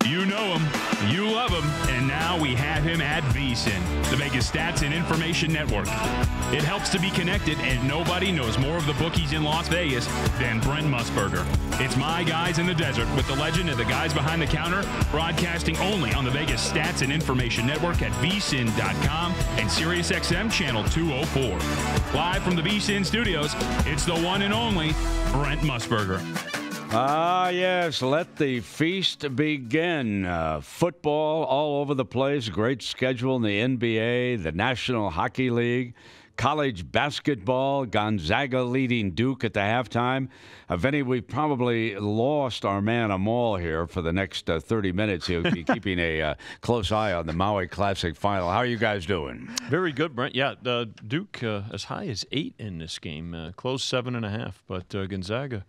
You know him, you love him, and now we have him at VSiN, the Vegas Stats and Information Network. It helps to be connected, and nobody knows more of the bookies in Las Vegas than Brent Musburger. It's My Guys in the Desert with the legend of the guys behind the counter, broadcasting only on the Vegas Stats and Information Network at vsin.com and SiriusXM Channel 204. Live from the VSiN studios, it's the one and only Brent Musburger. Ah, yes, let the feast begin. Football all over the place, great schedule in the NBA, the National Hockey League, college basketball, Gonzaga leading Duke at the halftime. Vinny, we've probably lost our man Amal here for the next 30 minutes. He'll be keeping a close eye on the Maui Classic final. How are you guys doing? Very good, Brent. Yeah, Duke as high as 8 in this game, close 7.5, but Gonzaga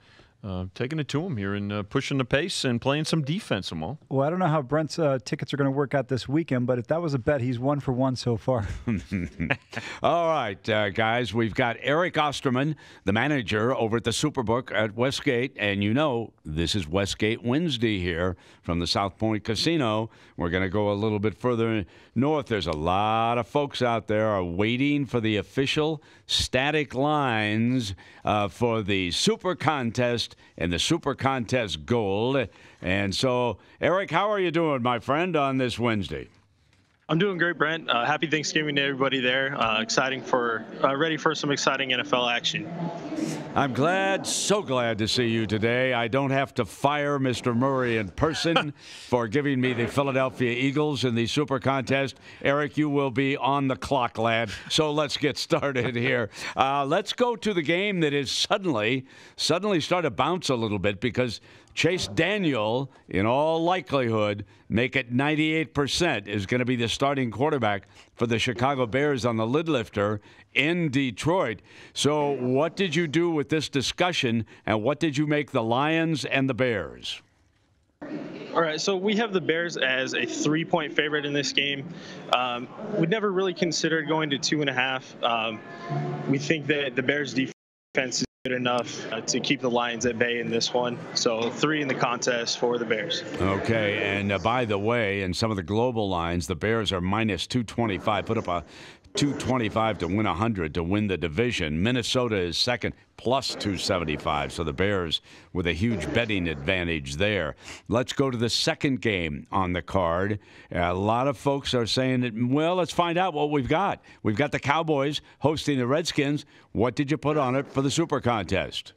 taking it to him here and pushing the pace and playing some defense, Amal. Well, I don't know how Brent's tickets are going to work out this weekend, but if that was a bet, he's 1 for 1 so far. All right, guys, we've got Eric Osterman, the manager over at the SuperBook at Westgate, and you know this is Westgate Wednesday here from the South Point Casino. We're going to go a little bit further north. There's a lot of folks out there are waiting for the official static lines for the SuperContest and the SuperContest Gold. And so, Eric, how are you doing, my friend, on this Wednesday? I'm doing great, Brent. Happy Thanksgiving to everybody there. Ready for some exciting NFL action. I'm glad, so glad to see you today. I don't have to fire Mr. Murray in person for giving me the Philadelphia Eagles in the SuperContest. Eric, you will be on the clock, lad. So let's get started here. Let's go to the game that is suddenly started to bounce a little bit because Chase Daniel, in all likelihood, make it 98%, is going to be the starting quarterback for the Chicago Bears on the lid lifter in Detroit. So what did you do with this discussion, and what did you make the Lions and the Bears? All right, so we have the Bears as a 3-point favorite in this game. We'd never really considered going to 2.5. We think that the Bears' defense is good enough to keep the Lions at bay in this one. So 3 in the contest for the Bears. Okay, and by the way, in some of the global lines, the Bears are minus 225. Put up a 225 to win 100 to win the division. Minnesota is second, plus 275. So the Bears with a huge betting advantage there. Let's go to the second game on the card. A lot of folks are saying that, well, let's find out what we've got. We've got the Cowboys hosting the Redskins. What did you put on it for the SuperContest?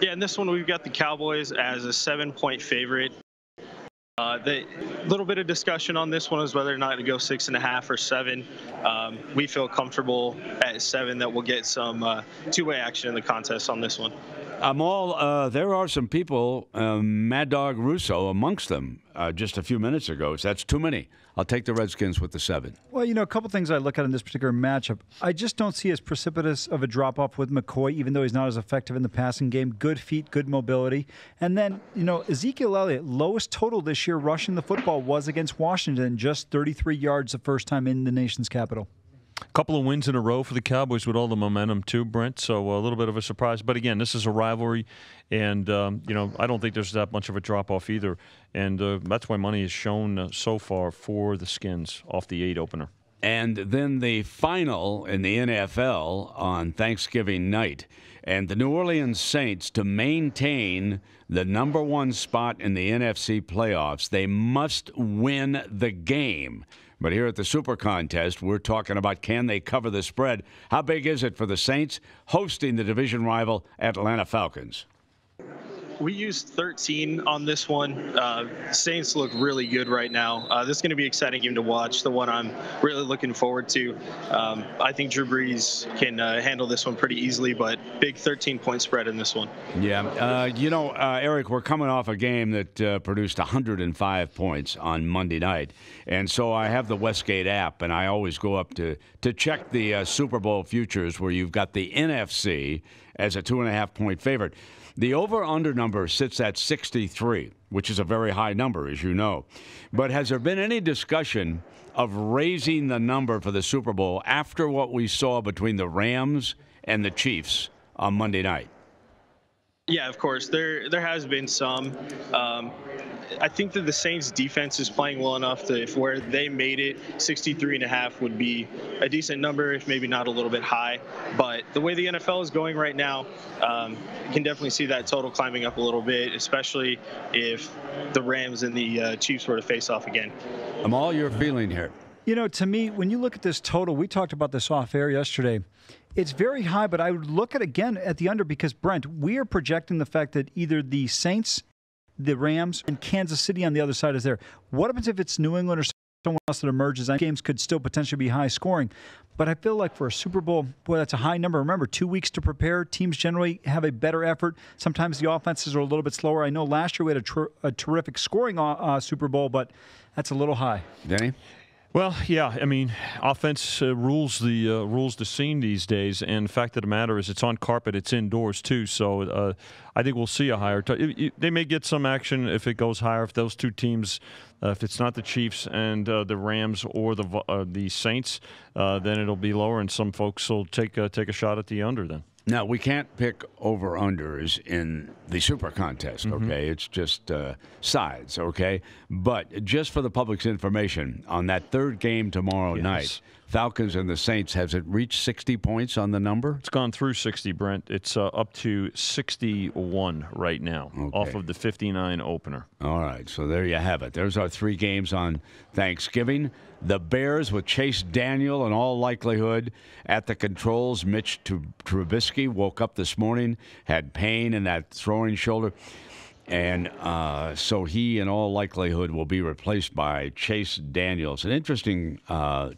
Yeah, in this one, we've got the Cowboys as a 7-point favorite. The little bit of discussion on this one is whether or not to go 6.5 or 7. We feel comfortable at 7 that we'll get some two-way action in the contest on this one. Amal, there are some people, Mad Dog Russo amongst them, just a few minutes ago. So that's too many. I'll take the Redskins with the 7. Well, you know, a couple things I look at in this particular matchup. I just don't see as precipitous of a drop-off with McCoy, even though he's not as effective in the passing game. Good feet, good mobility. And then, you know, Ezekiel Elliott, lowest total this year rushing the football was against Washington, just 33 yards the first time in the nation's capital. A couple of wins in a row for the Cowboys with all the momentum, too, Brent. So a little bit of a surprise. But, again, this is a rivalry, and, you know, I don't think there's that much of a drop-off either. And that's why money is shown so far for the Skins off the 8 opener. And then the final in the NFL on Thanksgiving night. And the New Orleans Saints, to maintain the number 1 spot in the NFC playoffs, they must win the game. But here at the SuperContest, we're talking about can they cover the spread. How big is it for the Saints hosting the division rival Atlanta Falcons? We used 13 on this one. Saints look really good right now. This is going to be an exciting game to watch, the one I'm really looking forward to. I think Drew Brees can handle this one pretty easily, but big 13-point spread in this one. Yeah. You know, Eric, we're coming off a game that produced 105 points on Monday night. And so I have the Westgate app, and I always go up to check the Super Bowl futures where you've got the NFC as a 2.5-point favorite. The over-under number sits at 63, which is a very high number, as you know. But has there been any discussion of raising the number for the Super Bowl after what we saw between the Rams and the Chiefs on Monday night? Yeah, of course. There has been some. I think that the Saints defense is playing well enough that if where they made it, 63.5 would be a decent number, if maybe not a little bit high. But the way the NFL is going right now, you can definitely see that total climbing up a little bit, especially if the Rams and the Chiefs were to face off again. Amal, your feeling here? You know, to me, when you look at this total, we talked about this off air yesterday. It's very high, but I would look at again at the under because, Brent, we are projecting the fact that either the Saints, the Rams, and Kansas City on the other side is there. What happens if it's New England or someone else that emerges? Games could still potentially be high scoring. But I feel like for a Super Bowl, boy, that's a high number. Remember, 2 weeks to prepare. Teams generally have a better effort. Sometimes the offenses are a little bit slower. I know last year we had a terrific scoring Super Bowl, but that's a little high. Vinny? Well, yeah, I mean, offense rules the scene these days, and the fact of the matter is it's on carpet, it's indoors too, so I think we'll see a higher they may get some action if it goes higher, if those two teams, if it's not the Chiefs and the Rams or the Saints, then it'll be lower, and some folks will take a shot at the under then. Now, we can't pick over-unders in the Super Contest, okay? It's just sides, okay? But just for the public's information, on that third game tomorrow night, Falcons and the Saints, has it reached 60 points on the number? It's gone through 60, Brent. It's up to 61 right now, off of the 59 opener. All right, so there you have it. There's our three games on Thanksgiving. The Bears with Chase Daniel in all likelihood at the controls. Mitch Trubisky woke up this morning, had pain in that throwing shoulder. And so he, in all likelihood, will be replaced by Chase Daniels. An interesting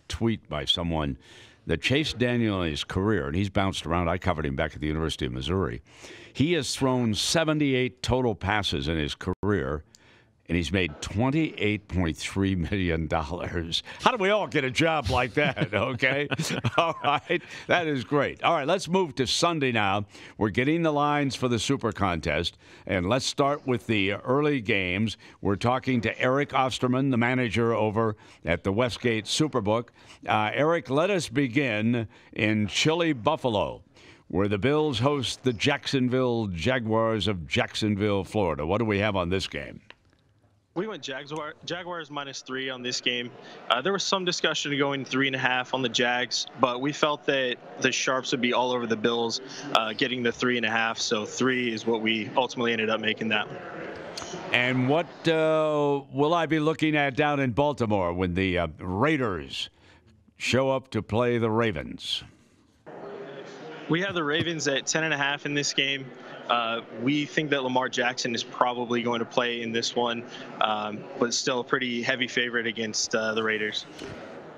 tweet by someone that Chase Daniel in his career, and he's bounced around. I covered him back at the University of Missouri. He has thrown 78 total passes in his career, and he's made $28.3 million. How do we all get a job like that, okay? All right, that is great. All right, let's move to Sunday now. We're getting the lines for the Super Contest, and let's start with the early games. We're talking to Eric Osterman, the manager over at the Westgate SuperBook. Eric, let us begin in chilly Buffalo, where the Bills host the Jacksonville Jaguars of Jacksonville, Florida. What do we have on this game? We went Jaguars -3 on this game. There was some discussion of going 3.5 on the Jags, but we felt that the Sharps would be all over the Bills, getting the 3.5. So 3 is what we ultimately ended up making that. And what will I be looking at down in Baltimore when the Raiders show up to play the Ravens? We have the Ravens at 10.5 in this game. We think that Lamar Jackson is probably going to play in this one, but still a pretty heavy favorite against the Raiders.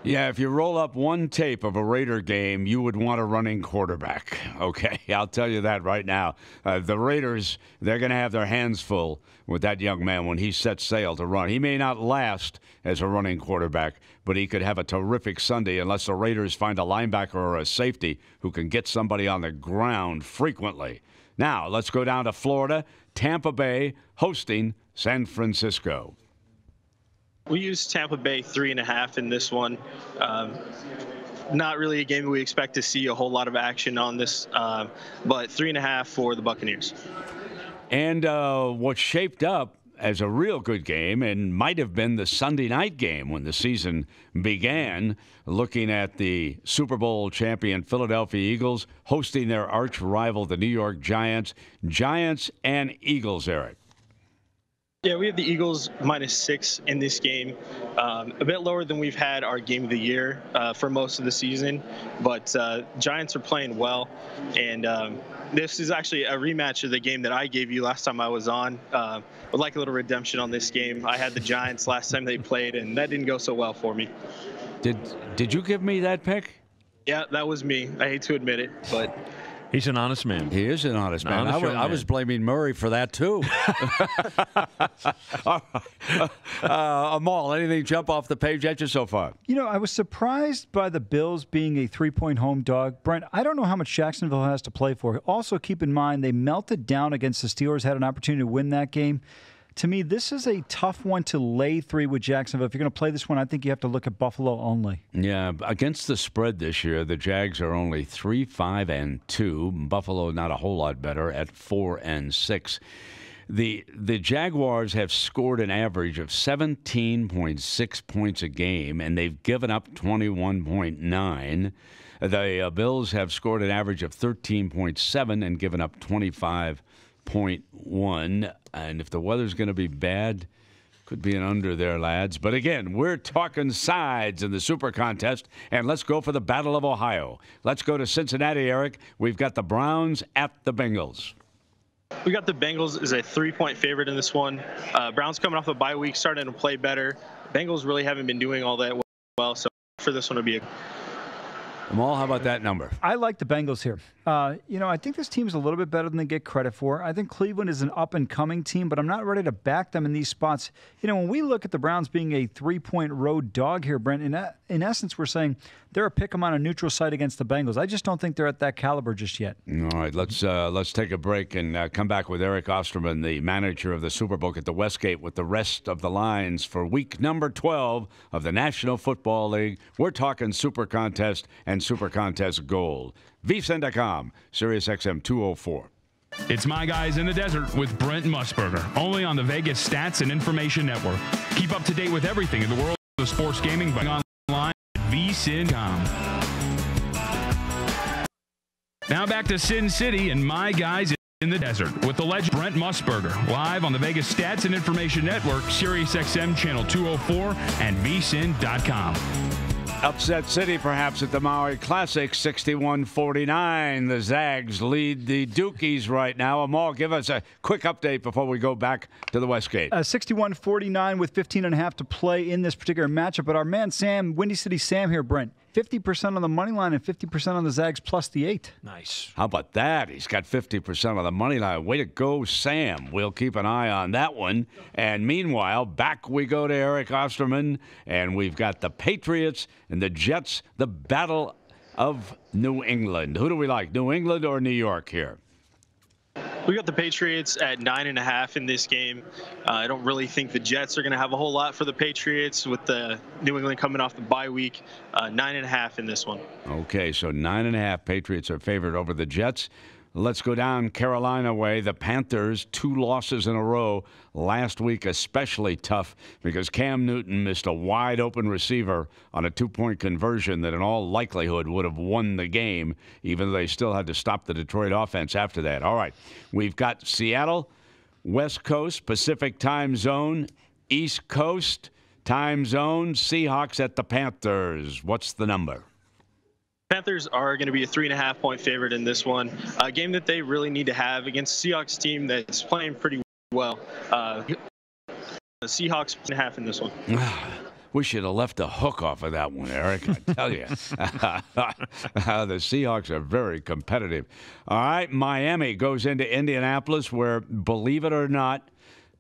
Yeah, if you roll up one tape of a Raider game, you would want a running quarterback. Okay, I'll tell you that right now. The Raiders, they're going to have their hands full with that young man when he sets sail to run. He may not last as a running quarterback, but he could have a terrific Sunday unless the Raiders find a linebacker or a safety who can get somebody on the ground frequently. Now, let's go down to Florida. Tampa Bay hosting San Francisco. We used Tampa Bay 3.5 in this one. Not really a game we expect to see a whole lot of action on this, but 3.5 for the Buccaneers. And what shaped up as a real good game and might have been the Sunday night game when the season began, looking at the Super Bowl champion Philadelphia Eagles hosting their arch rival, the New York Giants. Giants and Eagles, Eric. Yeah, we have the Eagles -6 in this game. A bit lower than we've had our game of the year for most of the season, but Giants are playing well, and this is actually a rematch of the game that I gave you last time I was on. Would like a little redemption on this game. I had the Giants last time they played, and that didn't go so well for me. Did you give me that pick? Yeah, that was me. I hate to admit it, but he's an honest man. He is an honest man. I was blaming Murray for that, too. Amal, anything jump off the page at you so far? You know, I was surprised by the Bills being a 3-point home dog. Brent, I don't know how much Jacksonville has to play for. Also, keep in mind, they melted down against the Steelers, had an opportunity to win that game. to me, this is a tough one to lay 3 with Jacksonville. If you're going to play this one, I think you have to look at Buffalo only. Yeah, against the spread this year, the Jags are only 3-5-2. Buffalo not a whole lot better at 4-6. The Jaguars have scored an average of 17.6 points a game, and they've given up 21.9. The Bills have scored an average of 13.7 and given up 25.1. And if the weather's going to be bad, could be an under there, lads. But again, we're talking sides in the Super Contest, and let's go for the Battle of Ohio. Let's go to Cincinnati, Eric. We've got the Browns at the Bengals. We got the Bengals as a 3-point favorite in this one. Browns coming off a bye week, starting to play better. Bengals really haven't been doing all that well, so for this one to be a... Amal, how about that number? I like the Bengals here. I think this team is a little bit better than they get credit for. I think Cleveland is an up-and-coming team, but I'm not ready to back them in these spots. When we look at the Browns being a 3-point road dog here, Brent, in essence, we're saying they're a pick 'em on a neutral site against the Bengals. I just don't think they're at that caliber just yet. All right, let's take a break and come back with Eric Osterman, the manager of the SuperBook at the Westgate, with the rest of the lines for week number 12 of the National Football League. We're talking Super Contest and Super Contest Gold. VSiN.com, Sirius XM 204. It's My Guys in the Desert with Brent Musburger, only on the Vegas Stats and Information Network. Keep up to date with everything in the world of sports gaming by going online at VSiN.com. Now back to Sin City and My Guys in the Desert with the legend Brent Musburger, live on the Vegas Stats and Information Network, Sirius XM Channel 204 and VSiN.com. Upset City, perhaps, at the Maui Classic, 61-49. The Zags lead the Dukies right now. Amal, give us a quick update before we go back to the Westgate. 61-49 with 15.5 to play in this particular matchup. But our man Sam, Windy City Sam here, Brent, 50% on the money line and 50% on the Zags plus the 8. Nice. How about that? He's got 50% on the money line. Way to go, Sam. We'll keep an eye on that one. And meanwhile, back we go to Eric Osterman, and we've got the Patriots and the Jets, the Battle of New England. Who do we like, New England or New York here? We got the Patriots at 9.5 in this game. I don't really think the Jets are going to have a whole lot for the Patriots with the New England coming off the bye week. 9.5 in this one. Okay, so 9.5 Patriots are favored over the Jets. Let's go down Carolina way. The Panthers, 2 losses in a row. Last week especially tough because Cam Newton missed a wide-open receiver on a 2-point conversion that in all likelihood would have won the game, even though they still had to stop the Detroit offense after that. All right, we've got Seattle, West Coast, Pacific time zone, East Coast time zone, Seahawks at the Panthers. What's the number? Panthers are going to be a 3.5-point favorite in this one. A game that they really need to have against a Seahawks team that's playing pretty well. The Seahawks 3.5 in this one. We should have left the hook off of that one, Eric. I tell you. The Seahawks are very competitive. All right, Miami goes into Indianapolis where, believe it or not,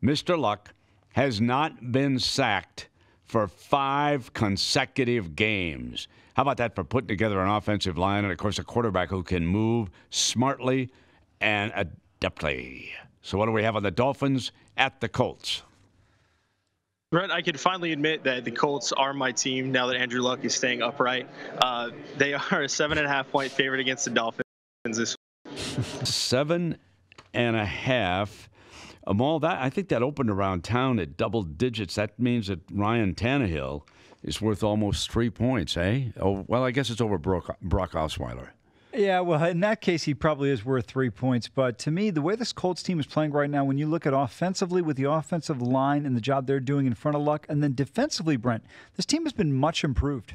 Mr. Luck has not been sacked for 5 consecutive games. How about that for putting together an offensive line and, of course, a quarterback who can move smartly and adeptly? So what do we have on the Dolphins at the Colts? Brent, I can finally admit that the Colts are my team now that Andrew Luck is staying upright. They are a 7.5-point favorite against the Dolphins this week. 7.5. Amal, I think that opened around town at double digits. That means that Ryan Tannehill is worth almost 3 points, eh? Oh, well, I guess it's over Brock Osweiler. Yeah, well, in that case, he probably is worth 3 points. But to me, the way this Colts team is playing right now, when you look at offensively with the offensive line and the job they're doing in front of Luck, and then defensively, Brent, this team has been much improved.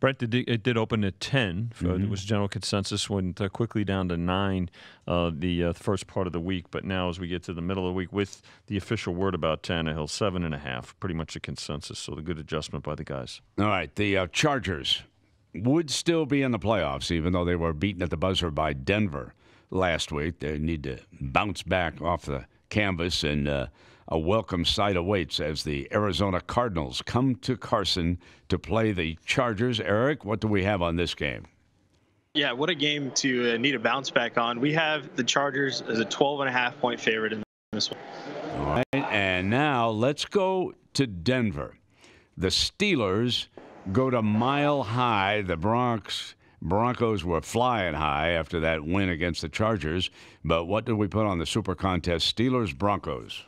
Brent, it did open at 10. It was general consensus. Went quickly down to 9 the first part of the week. But now as we get to the middle of the week with the official word about Tannehill, 7.5, pretty much a consensus. So the good adjustment by the guys. All right, the Chargers would still be in the playoffs, even though they were beaten at the buzzer by Denver last week. They need to bounce back off the canvas, and a welcome sight awaits as the Arizona Cardinals come to Carson to play the Chargers. Eric, what do we have on this game? Yeah, what a game to need a bounce back on. We have the Chargers as a 12.5-point favorite in this one. All right, and now let's go to Denver. The Steelers go to Mile High. The Broncos were flying high after that win against the Chargers. But what did we put on the Super Contest? Steelers-Broncos.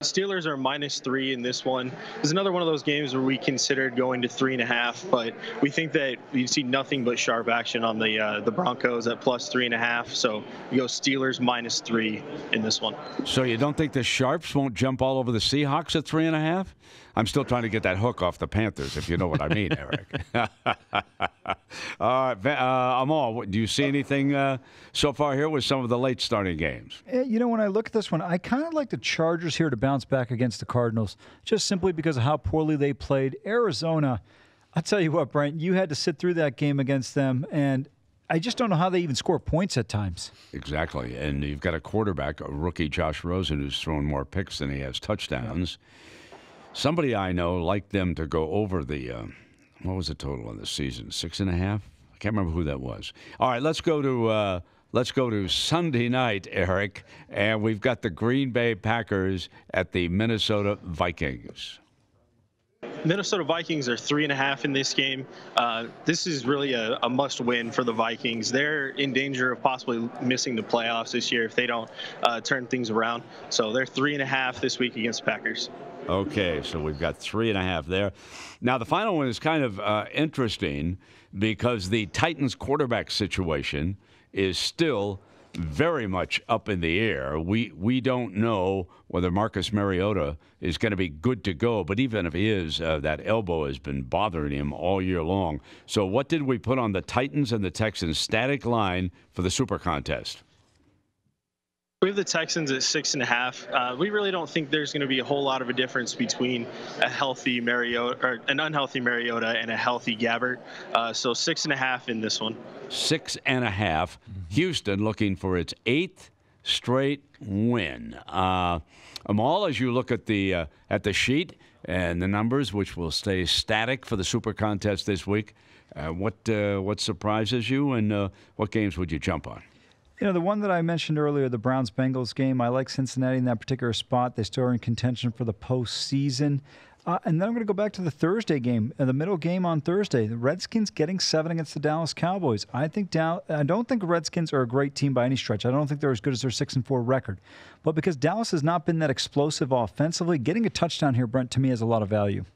Steelers are -3 in this one. It's another one of those games where we considered going to 3.5, but we think that you see nothing but sharp action on the Broncos at +3.5. So we go Steelers -3 in this one. So you don't think the Sharps won't jump all over the Seahawks at 3.5? I'm still trying to get that hook off the Panthers, if you know what I mean, Eric. Amal, do you see anything so far here with some of the late starting games? You know, when I look at this one, I kind of like the Chargers here to bounce back against the Cardinals, just simply because of how poorly they played. Arizona, I'll tell you what, Brent, you had to sit through that game against them, and I just don't know how they even score points at times. Exactly, and you've got a quarterback, a rookie Josh Rosen, who's thrown more picks than he has touchdowns. Yeah. Somebody I know liked them to go over the, what was the total on the season? 6.5? I can't remember who that was. All right, let's go to Sunday night, Eric, and we've got the Green Bay Packers at the Minnesota Vikings. Minnesota Vikings are 3.5 in this game. This is really a must-win for the Vikings. They're in danger of possibly missing the playoffs this year if they don't turn things around. So they're 3.5 this week against the Packers. Okay, so we've got 3.5 there. Now, the final one is kind of interesting because the Titans quarterback situation is still very much up in the air. We don't know whether Marcus Mariota is going to be good to go, but even if he is, that elbow has been bothering him all year long. So what did we put on the Titans and the Texans static line for the Super Contest? We have the Texans at 6.5. We really don't think there's going to be a whole lot of a difference between a healthy Mariota or an unhealthy Mariota and a healthy Gabbert. So 6.5 in this one. 6.5. Houston looking for its 8th straight win. Amal, as you look at the sheet and the numbers, which will stay static for the Super Contest this week, what surprises you, and what games would you jump on? You know, the one that I mentioned earlier, the Browns-Bengals game, I like Cincinnati in that particular spot. They still are in contention for the postseason. And then I'm going to go back to the Thursday game, the middle game on Thursday. The Redskins getting 7 against the Dallas Cowboys. I don't think the Redskins are a great team by any stretch. I don't think they're as good as their 6-4 record. But because Dallas has not been that explosive offensively, getting a touchdown here, Brent, to me has a lot of value.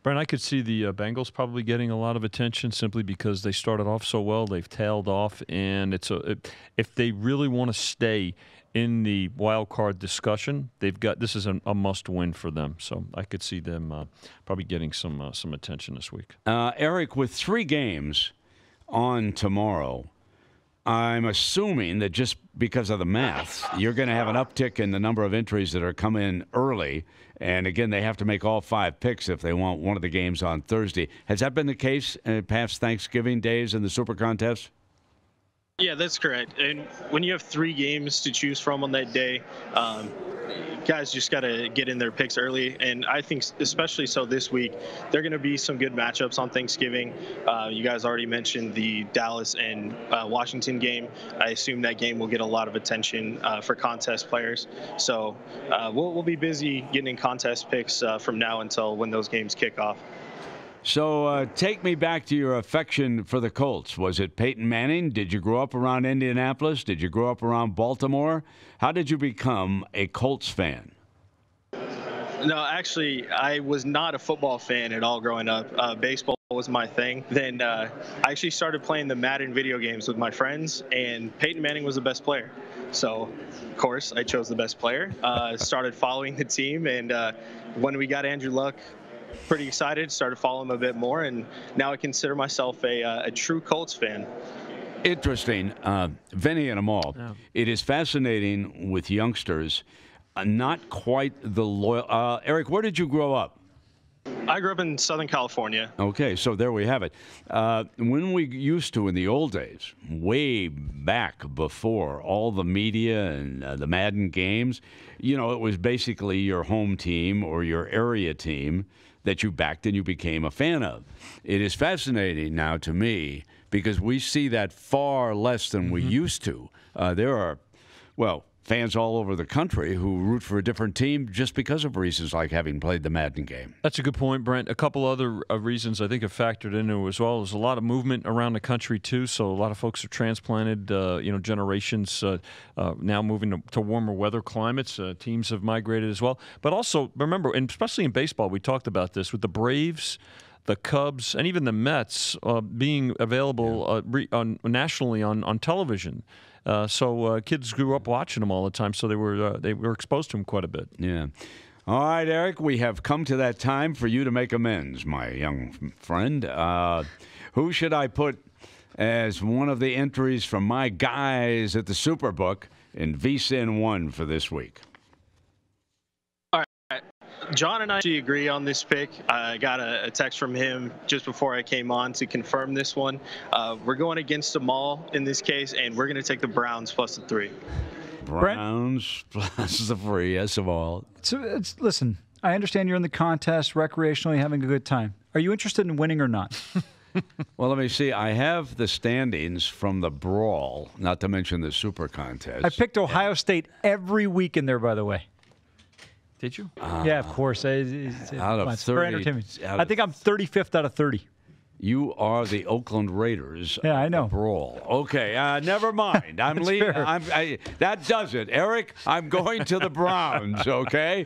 Brent, I could see the Bengals probably getting a lot of attention simply because they started off so well. They've tailed off, and if they really want to stay in the wild card discussion, this is a must-win for them. So I could see them probably getting some attention this week. Eric, with 3 games on tomorrow, I'm assuming that just because of the math, you're going to have an uptick in the number of entries that are come in early. And again, they have to make all 5 picks if they want one of the games on Thursday. Has that been the case past Thanksgiving days in the Super Contest? Yeah, that's correct. And when you have 3 games to choose from on that day, guys just got to get in their picks early. And I think especially so this week, there are going to be some good matchups on Thanksgiving. You guys already mentioned the Dallas and Washington game. I assume that game will get a lot of attention for contest players. So we'll be busy getting in contest picks from now until when those games kick off. So take me back to your affection for the Colts. Was it Peyton Manning? Did you grow up around Indianapolis? Did you grow up around Baltimore? How did you become a Colts fan? No, actually, I was not a football fan at all growing up. Baseball was my thing. Then I actually started playing the Madden video games with my friends, and Peyton Manning was the best player. So, of course, I chose the best player. Started following the team, and when we got Andrew Luck, pretty excited, started following him a bit more, and now I consider myself a true Colts fan. Interesting. Vinny and Amal, It is fascinating with youngsters, not quite the loyal. Eric, where did you grow up? I grew up in Southern California. Okay, so there we have it. When we used to, in the old days, way back before all the media and the Madden games, you know, it was basically your home team or your area team that you backed and you became a fan of. It is fascinating now to me because we see that far less than we used to. There are, well, fans all over the country who root for a different team just because of reasons like having played the Madden game. That's a good point, Brent. A couple other reasons I think have factored into it as well. There's a lot of movement around the country, too, so a lot of folks are transplanted, generations now moving to warmer weather climates. Teams have migrated as well. But also, remember, and especially in baseball, we talked about this, with the Braves, the Cubs, and even the Mets being available nationally on television. So kids grew up watching them all the time, so they were exposed to them quite a bit. Yeah. All right, Eric, we have come to that time for you to make amends, my young friend. Who should I put as one of the entries from my guys at the SuperBook in VSIN 1 for this week? John and I actually agree on this pick. I got a text from him just before I came on to confirm this one. We're going against Amal in this case, and we're going to take the Browns plus the 3. Browns plus the 3, yes, Amal. Listen, I understand you're in the contest, recreationally having a good time. Are you interested in winning or not? Well, let me see. I have the standings from the Brawl, not to mention the Super Contest. I picked Ohio State every week in there, by the way. Did you? Yeah, of course. Out of 30, I think I'm 35th out of 30. You are the Oakland Raiders. Yeah, I know. Brawl. Okay, never mind. I'm leaving. That does it, Eric. I'm going to the Browns. Okay.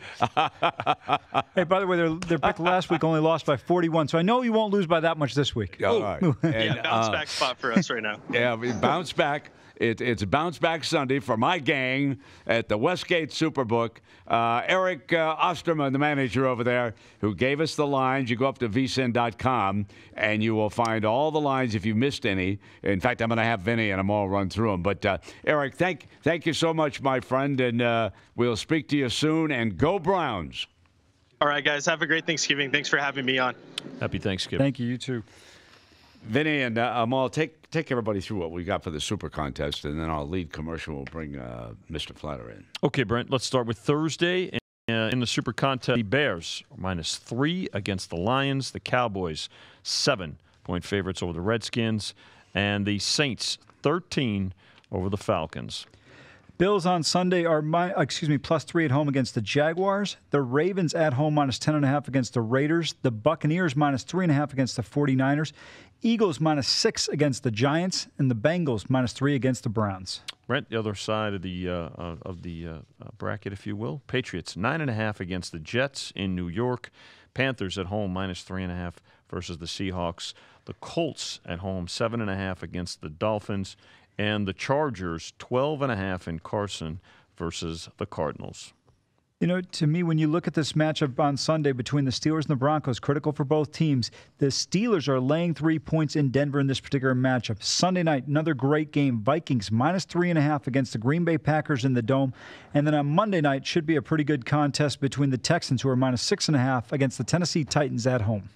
Hey, by the way, their pick last week only lost by 41, so I know you won't lose by that much this week. All right. And, bounce back spot for us right now. Yeah, we bounce back. It's Bounce Back Sunday for my gang at the Westgate SuperBook. Eric Osterman, the manager over there, who gave us the lines. You go up to vsin.com, and you will find all the lines if you missed any. In fact, I'm going to have Vinny and Amal run through them. But, Eric, thank you so much, my friend, and we'll speak to you soon. And go Browns. All right, guys. Have a great Thanksgiving. Thanks for having me on. Happy Thanksgiving. Thank you. You too. Vinny and Amal, take everybody through what we got for the Super Contest, and then our lead commercial will bring Mr. Flatter in. Okay, Brent, let's start with Thursday. In the Super Contest, the Bears are -3 against the Lions. The Cowboys, 7-point favorites over the Redskins. And the Saints, 13 over the Falcons. Bills on Sunday are +3 at home against the Jaguars. The Ravens at home -10.5 against the Raiders. The Buccaneers -3.5 against the 49ers. Eagles -6 against the Giants, and the Bengals -3 against the Browns. Brent, the other side of the bracket, if you will. Patriots 9.5 against the Jets in New York. Panthers at home -3.5 versus the Seahawks. The Colts at home 7.5 against the Dolphins, and the Chargers 12.5 in Carson versus the Cardinals. You know, to me, when you look at this matchup on Sunday between the Steelers and the Broncos, critical for both teams, the Steelers are laying 3 points in Denver in this particular matchup. Sunday night, another great game. Vikings -3.5 against the Green Bay Packers in the Dome. And then on Monday night, should be a pretty good contest between the Texans, who are -6.5 against the Tennessee Titans at home.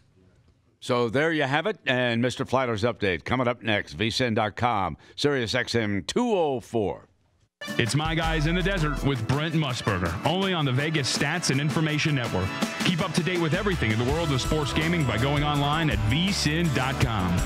So there you have it, and Mr. Flatter's update coming up next, vsin.com, Sirius XM 204. It's My Guys in the Desert with Brent Musburger, only on the Vegas Stats and Information Network. Keep up to date with everything in the world of sports gaming by going online at vsin.com.